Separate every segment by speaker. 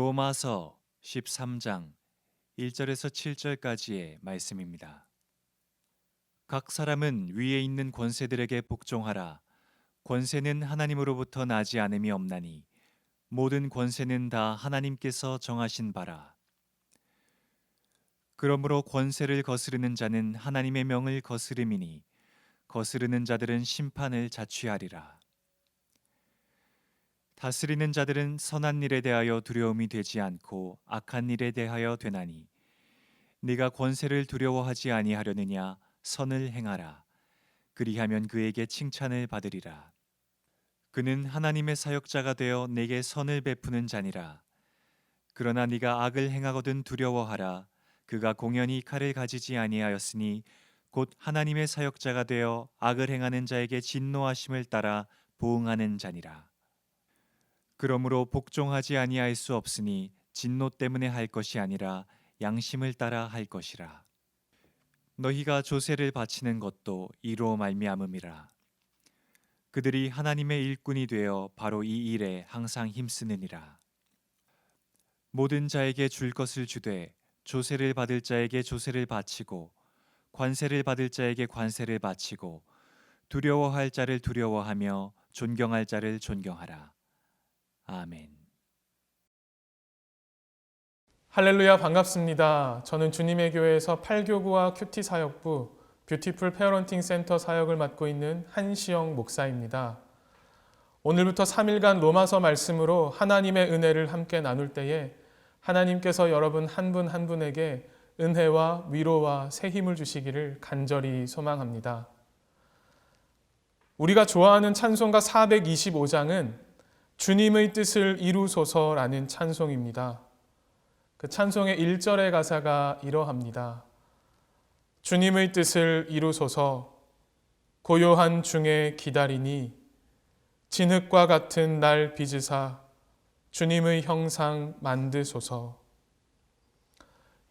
Speaker 1: 로마서 13장 1절에서 7절까지의 말씀입니다. 각 사람은 위에 있는 권세들에게 복종하라. 권세는 하나님으로부터 나지 않음이 없나니 모든 권세는 다 하나님께서 정하신 바라. 그러므로 권세를 거스르는 자는 하나님의 명을 거스름이니 거스르는 자들은 심판을 자취하리라. 다스리는 자들은 선한 일에 대하여 두려움이 되지 않고 악한 일에 대하여 되나니 네가 권세를 두려워하지 아니하려느냐. 선을 행하라. 그리하면 그에게 칭찬을 받으리라. 그는 하나님의 사역자가 되어 내게 선을 베푸는 자니라. 그러나 네가 악을 행하거든 두려워하라. 그가 공연히 칼을 가지지 아니하였으니 곧 하나님의 사역자가 되어 악을 행하는 자에게 진노하심을 따라 보응하는 자니라. 그러므로 복종하지 아니할 수 없으니 진노 때문에 할 것이 아니라 양심을 따라 할 것이라. 너희가 조세를 바치는 것도 이로 말미암음이라. 그들이 하나님의 일꾼이 되어 바로 이 일에 항상 힘쓰느니라. 모든 자에게 줄 것을 주되 조세를 받을 자에게 조세를 바치고 관세를 받을 자에게 관세를 바치고 두려워할 자를 두려워하며 존경할 자를 존경하라. 아멘.
Speaker 2: 할렐루야, 반갑습니다. 저는 주님의 교회에서 8교구와 큐티 사역부 뷰티풀 페어런팅 센터 사역을 맡고 있는 한시영 목사입니다. 오늘부터 3일간 로마서 말씀으로 하나님의 은혜를 함께 나눌 때에 하나님께서 여러분 한 분 한 분에게 은혜와 위로와 새 힘을 주시기를 간절히 소망합니다. 우리가 좋아하는 찬송가 425장은 주님의 뜻을 이루소서라는 찬송입니다. 그 찬송의 1절의 가사가 이러합니다. 주님의 뜻을 이루소서 고요한 중에 기다리니 진흙과 같은 날 빚으사 주님의 형상 만드소서.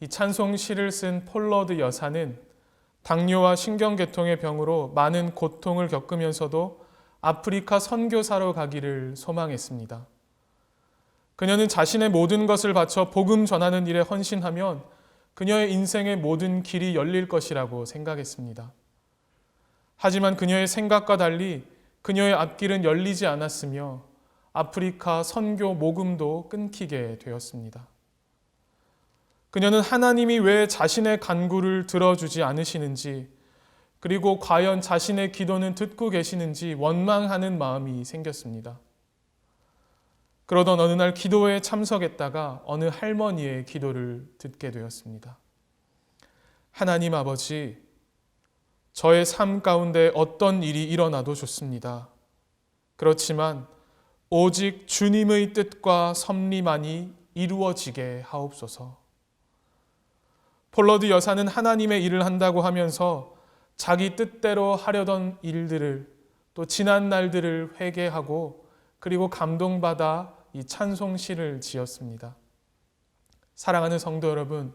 Speaker 2: 이 찬송 시를 쓴 폴러드 여사는 당뇨와 신경계통의 병으로 많은 고통을 겪으면서도 아프리카 선교사로 가기를 소망했습니다. 그녀는 자신의 모든 것을 바쳐 복음 전하는 일에 헌신하면 그녀의 인생의 모든 길이 열릴 것이라고 생각했습니다. 하지만 그녀의 생각과 달리 그녀의 앞길은 열리지 않았으며 아프리카 선교 모금도 끊기게 되었습니다. 그녀는 하나님이 왜 자신의 간구를 들어주지 않으시는지, 그리고 과연 자신의 기도는 듣고 계시는지 원망하는 마음이 생겼습니다. 그러던 어느 날 기도회에 참석했다가 어느 할머니의 기도를 듣게 되었습니다. 하나님 아버지, 저의 삶 가운데 어떤 일이 일어나도 좋습니다. 그렇지만 오직 주님의 뜻과 섭리만이 이루어지게 하옵소서. 폴러드 여사는 하나님의 일을 한다고 하면서 자기 뜻대로 하려던 일들을 또 지난 날들을 회개하고 그리고 감동받아 이 찬송시를 지었습니다. 사랑하는 성도 여러분,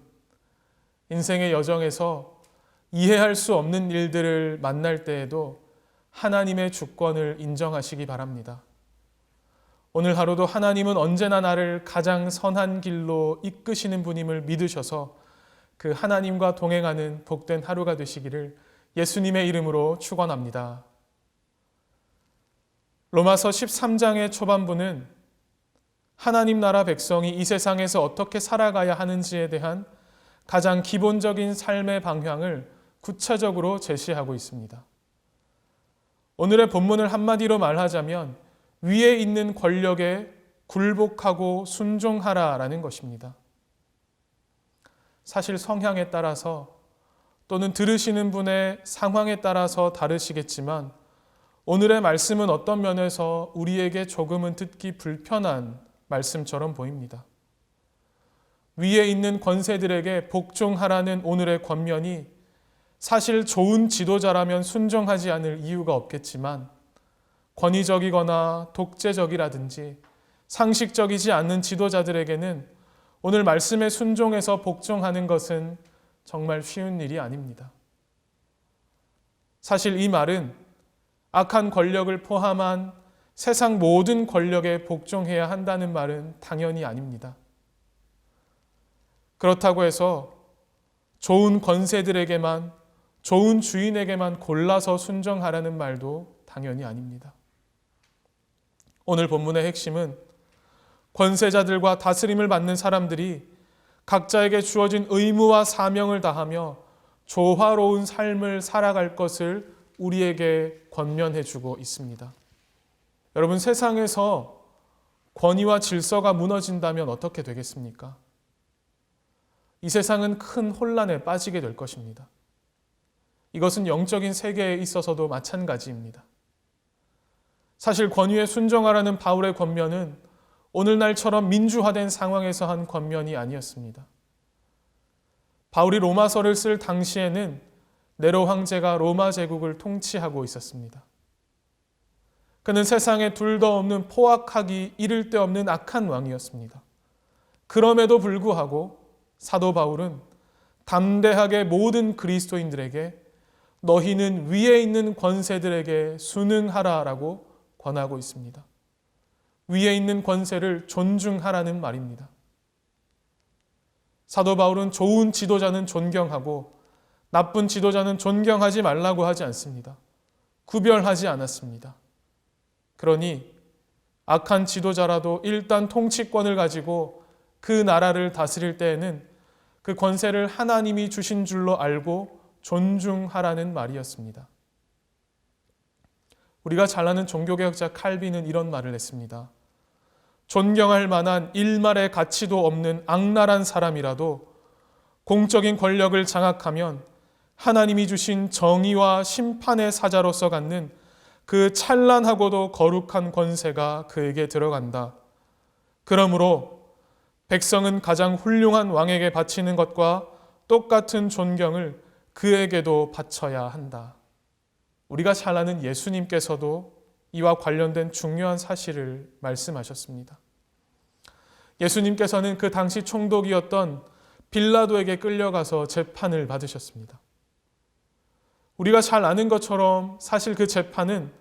Speaker 2: 인생의 여정에서 이해할 수 없는 일들을 만날 때에도 하나님의 주권을 인정하시기 바랍니다. 오늘 하루도 하나님은 언제나 나를 가장 선한 길로 이끄시는 분임을 믿으셔서 그 하나님과 동행하는 복된 하루가 되시기를 예수님의 이름으로 축원합니다. 로마서 13장의 초반부는 하나님 나라 백성이 이 세상에서 어떻게 살아가야 하는지에 대한 가장 기본적인 삶의 방향을 구체적으로 제시하고 있습니다. 오늘의 본문을 한마디로 말하자면 위에 있는 권력에 굴복하고 순종하라라는 것입니다. 사실 성향에 따라서 또는 들으시는 분의 상황에 따라서 다르시겠지만 오늘의 말씀은 어떤 면에서 우리에게 조금은 듣기 불편한 말씀처럼 보입니다. 위에 있는 권세들에게 복종하라는 오늘의 권면이 사실 좋은 지도자라면 순종하지 않을 이유가 없겠지만 권위적이거나 독재적이라든지 상식적이지 않는 지도자들에게는 오늘 말씀에 순종해서 복종하는 것은 정말 쉬운 일이 아닙니다. 사실 이 말은 악한 권력을 포함한 세상 모든 권력에 복종해야 한다는 말은 당연히 아닙니다. 그렇다고 해서 좋은 권세들에게만, 좋은 주인에게만 골라서 순종하라는 말도 당연히 아닙니다. 오늘 본문의 핵심은 권세자들과 다스림을 받는 사람들이 각자에게 주어진 의무와 사명을 다하며 조화로운 삶을 살아갈 것을 우리에게 권면해 주고 있습니다. 여러분, 세상에서 권위와 질서가 무너진다면 어떻게 되겠습니까? 이 세상은 큰 혼란에 빠지게 될 것입니다. 이것은 영적인 세계에 있어서도 마찬가지입니다. 사실 권위에 순종하라는 바울의 권면은 오늘날처럼 민주화된 상황에서 한 권면이 아니었습니다. 바울이 로마서를 쓸 당시에는 네로 황제가 로마 제국을 통치하고 있었습니다. 그는 세상에 둘도 없는 포악하기 이를 데 없는 악한 왕이었습니다. 그럼에도 불구하고 사도 바울은 담대하게 모든 그리스도인들에게 너희는 위에 있는 권세들에게 순응하라라고 권하고 있습니다. 위에 있는 권세를 존중하라는 말입니다. 사도 바울은 좋은 지도자는 존경하고 나쁜 지도자는 존경하지 말라고 하지 않습니다. 구별하지 않았습니다. 그러니 악한 지도자라도 일단 통치권을 가지고 그 나라를 다스릴 때에는 그 권세를 하나님이 주신 줄로 알고 존중하라는 말이었습니다. 우리가 잘 아는 종교개혁자 칼빈은 이런 말을 했습니다. 존경할 만한 일말의 가치도 없는 악랄한 사람이라도 공적인 권력을 장악하면 하나님이 주신 정의와 심판의 사자로서 갖는 그 찬란하고도 거룩한 권세가 그에게 들어간다. 그러므로 백성은 가장 훌륭한 왕에게 바치는 것과 똑같은 존경을 그에게도 바쳐야 한다. 우리가 잘 아는 예수님께서도 이와 관련된 중요한 사실을 말씀하셨습니다. 예수님께서는 그 당시 총독이었던 빌라도에게 끌려가서 재판을 받으셨습니다. 우리가 잘 아는 것처럼 사실 그 재판은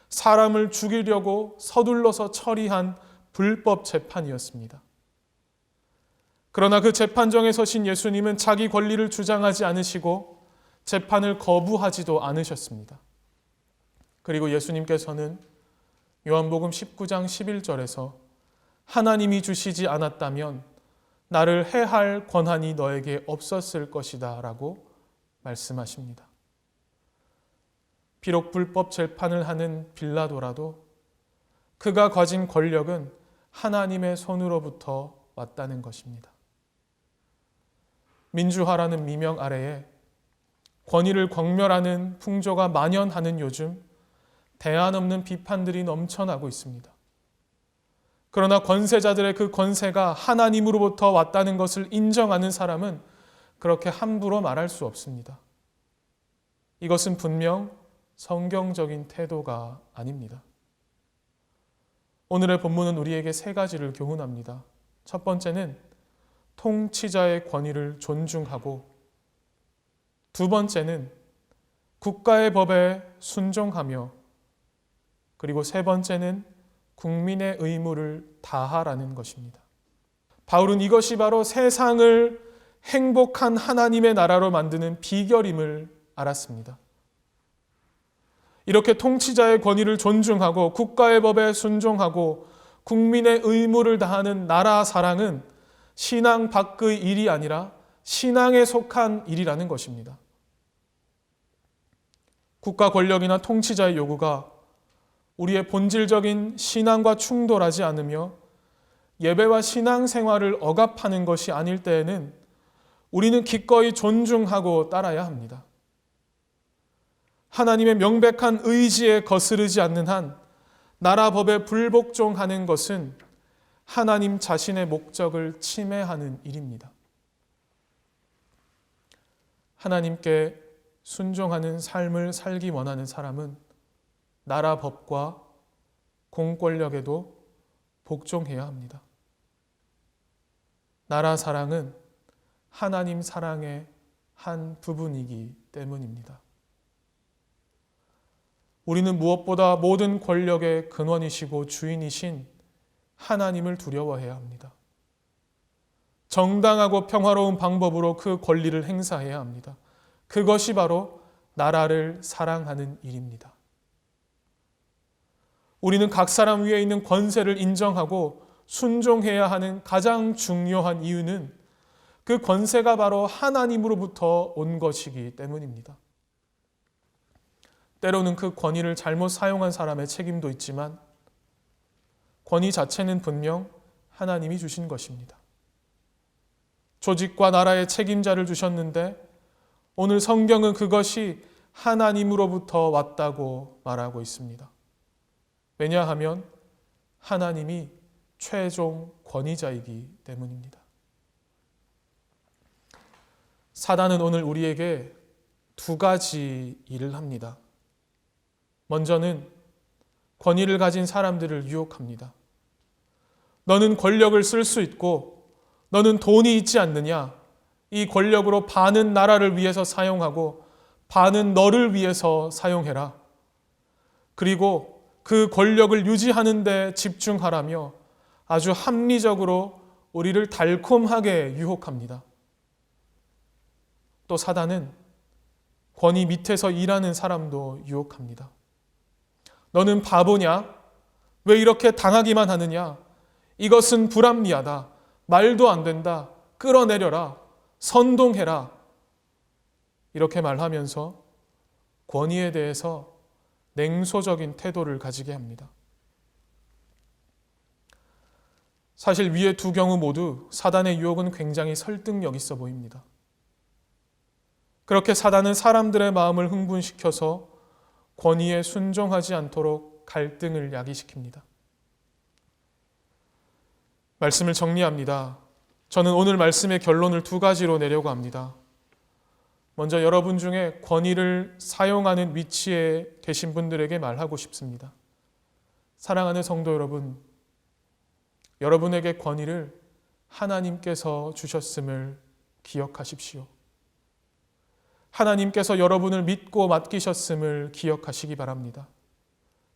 Speaker 2: 사람을 죽이려고 서둘러서 처리한 불법 재판이었습니다. 그러나 그 재판정에 서신 예수님은 자기 권리를 주장하지 않으시고 재판을 거부하지도 않으셨습니다. 그리고 예수님께서는 요한복음 19장 11절에서 하나님이 주시지 않았다면 나를 해할 권한이 너에게 없었을 것이다 라고 말씀하십니다. 비록 불법 재판을 하는 빌라도라도 그가 가진 권력은 하나님의 손으로부터 왔다는 것입니다. 민주화라는 미명 아래에 권위를 경멸하는 풍조가 만연하는 요즘 대안 없는 비판들이 넘쳐나고 있습니다. 그러나 권세자들의 그 권세가 하나님으로부터 왔다는 것을 인정하는 사람은 그렇게 함부로 말할 수 없습니다. 이것은 분명 성경적인 태도가 아닙니다. 오늘의 본문은 우리에게 세 가지를 교훈합니다. 첫 번째는 통치자의 권위를 존중하고, 두 번째는 국가의 법에 순종하며, 그리고 세 번째는 국민의 의무를 다하라는 것입니다. 바울은 이것이 바로 세상을 행복한 하나님의 나라로 만드는 비결임을 알았습니다. 이렇게 통치자의 권위를 존중하고 국가의 법에 순종하고 국민의 의무를 다하는 나라 사랑은 신앙 밖의 일이 아니라 신앙에 속한 일이라는 것입니다. 국가 권력이나 통치자의 요구가 우리의 본질적인 신앙과 충돌하지 않으며 예배와 신앙생활을 억압하는 것이 아닐 때에는 우리는 기꺼이 존중하고 따라야 합니다. 하나님의 명백한 의지에 거스르지 않는 한 나라 법에 불복종하는 것은 하나님 자신의 목적을 침해하는 일입니다. 하나님께 순종하는 삶을 살기 원하는 사람은 나라 법과 공권력에도 복종해야 합니다. 나라 사랑은 하나님 사랑의 한 부분이기 때문입니다. 우리는 무엇보다 모든 권력의 근원이시고 주인이신 하나님을 두려워해야 합니다. 정당하고 평화로운 방법으로 그 권리를 행사해야 합니다. 그것이 바로 나라를 사랑하는 일입니다. 우리는 각 사람 위에 있는 권세를 인정하고 순종해야 하는 가장 중요한 이유는 그 권세가 바로 하나님으로부터 온 것이기 때문입니다. 때로는 그 권위를 잘못 사용한 사람의 책임도 있지만 권위 자체는 분명 하나님이 주신 것입니다. 조직과 나라의 책임자를 주셨는데 오늘 성경은 그것이 하나님으로부터 왔다고 말하고 있습니다. 왜냐하면 하나님이 최종 권위자이기 때문입니다. 사단은 오늘 우리에게 두 가지 일을 합니다. 먼저는 권위를 가진 사람들을 유혹합니다. 너는 권력을 쓸 수 있고 너는 돈이 있지 않느냐? 이 권력으로 반은 나라를 위해서 사용하고 반은 너를 위해서 사용해라. 그리고 그 권력을 유지하는 데 집중하라며 아주 합리적으로 우리를 달콤하게 유혹합니다. 또 사단은 권위 밑에서 일하는 사람도 유혹합니다. 너는 바보냐? 왜 이렇게 당하기만 하느냐? 이것은 불합리하다. 말도 안 된다. 끌어내려라. 선동해라. 이렇게 말하면서 권위에 대해서 냉소적인 태도를 가지게 합니다. 사실 위의 두 경우 모두 사단의 유혹은 굉장히 설득력 있어 보입니다. 그렇게 사단은 사람들의 마음을 흥분시켜서 권위에 순종하지 않도록 갈등을 야기시킵니다. 말씀을 정리합니다. 저는 오늘 말씀의 결론을 두 가지로 내려고 합니다. 먼저 여러분 중에 권위를 사용하는 위치에 계신 분들에게 말하고 싶습니다. 사랑하는 성도 여러분, 여러분에게 권위를 하나님께서 주셨음을 기억하십시오. 하나님께서 여러분을 믿고 맡기셨음을 기억하시기 바랍니다.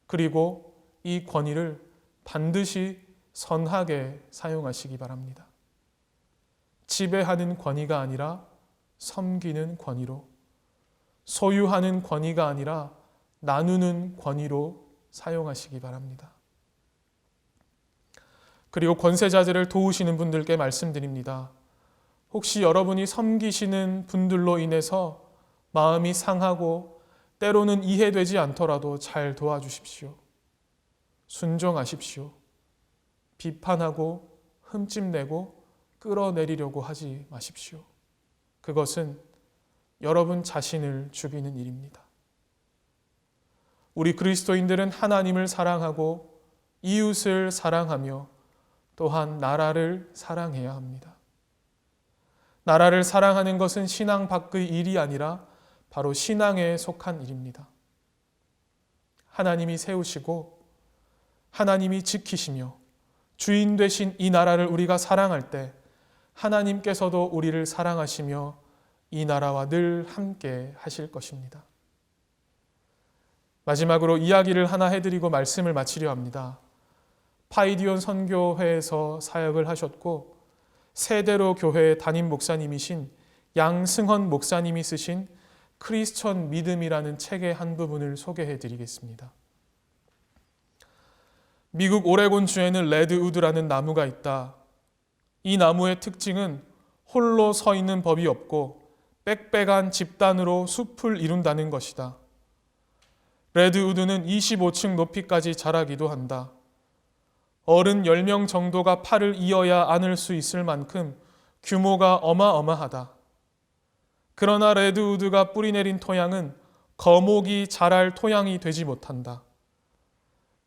Speaker 2: 그리고 이 권위를 반드시 선하게 사용하시기 바랍니다. 지배하는 권위가 아니라 섬기는 권위로, 소유하는 권위가 아니라 나누는 권위로 사용하시기 바랍니다. 그리고 권세자들을 도우시는 분들께 말씀드립니다. 혹시 여러분이 섬기시는 분들로 인해서 마음이 상하고 때로는 이해되지 않더라도 잘 도와주십시오. 순종하십시오. 비판하고 흠집내고 끌어내리려고 하지 마십시오. 그것은 여러분 자신을 죽이는 일입니다. 우리 그리스도인들은 하나님을 사랑하고 이웃을 사랑하며 또한 나라를 사랑해야 합니다. 나라를 사랑하는 것은 신앙 밖의 일이 아니라 바로 신앙에 속한 일입니다. 하나님이 세우시고 하나님이 지키시며 주인 되신 이 나라를 우리가 사랑할 때 하나님께서도 우리를 사랑하시며 이 나라와 늘 함께 하실 것입니다. 마지막으로 이야기를 하나 해드리고 말씀을 마치려 합니다. 파이디온 선교회에서 사역을 하셨고 세대로 교회의 담임 목사님이신 양승헌 목사님이 쓰신 크리스천 믿음이라는 책의 한 부분을 소개해 드리겠습니다. 미국 오레곤 주에는 레드우드라는 나무가 있다. 이 나무의 특징은 홀로 서 있는 법이 없고 빽빽한 집단으로 숲을 이룬다는 것이다. 레드우드는 25층 높이까지 자라기도 한다. 어른 10명 정도가 팔을 이어야 안을 수 있을 만큼 규모가 어마어마하다. 그러나 레드우드가 뿌리내린 토양은 거목이 자랄 토양이 되지 못한다.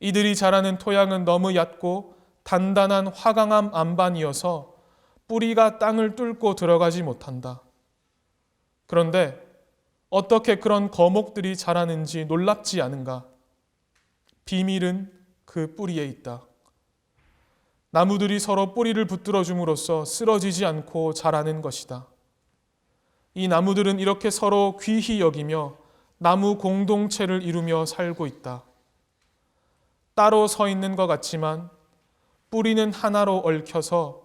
Speaker 2: 이들이 자라는 토양은 너무 얕고 단단한 화강암 안반이어서 뿌리가 땅을 뚫고 들어가지 못한다. 그런데 어떻게 그런 거목들이 자라는지 놀랍지 않은가? 비밀은 그 뿌리에 있다. 나무들이 서로 뿌리를 붙들어 줌으로써 쓰러지지 않고 자라는 것이다. 이 나무들은 이렇게 서로 귀히 여기며 나무 공동체를 이루며 살고 있다. 따로 서 있는 것 같지만 뿌리는 하나로 얽혀서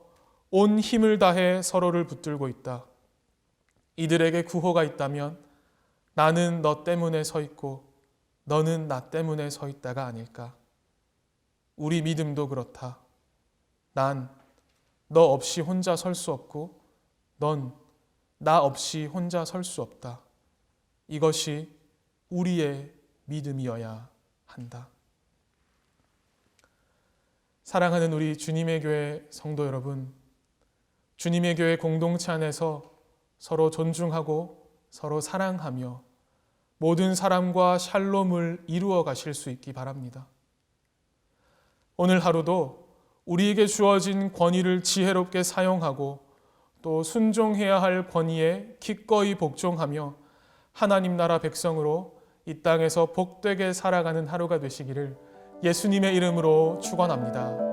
Speaker 2: 온 힘을 다해 서로를 붙들고 있다. 이들에게 구호가 있다면 나는 너 때문에 서 있고 너는 나 때문에 서 있다가 아닐까. 우리 믿음도 그렇다. 난 너 없이 혼자 설 수 없고 넌 나 없이 혼자 설 수 없다. 이것이 우리의 믿음이어야 한다. 사랑하는 우리 주님의 교회 성도 여러분, 주님의 교회 공동체 안에서 서로 존중하고 서로 사랑하며 모든 사람과 샬롬을 이루어 가실 수 있기 바랍니다. 오늘 하루도 우리에게 주어진 권위를 지혜롭게 사용하고 또 순종해야 할 권위에 기꺼이 복종하며 하나님 나라 백성으로 이 땅에서 복되게 살아가는 하루가 되시기를 예수님의 이름으로 축원합니다.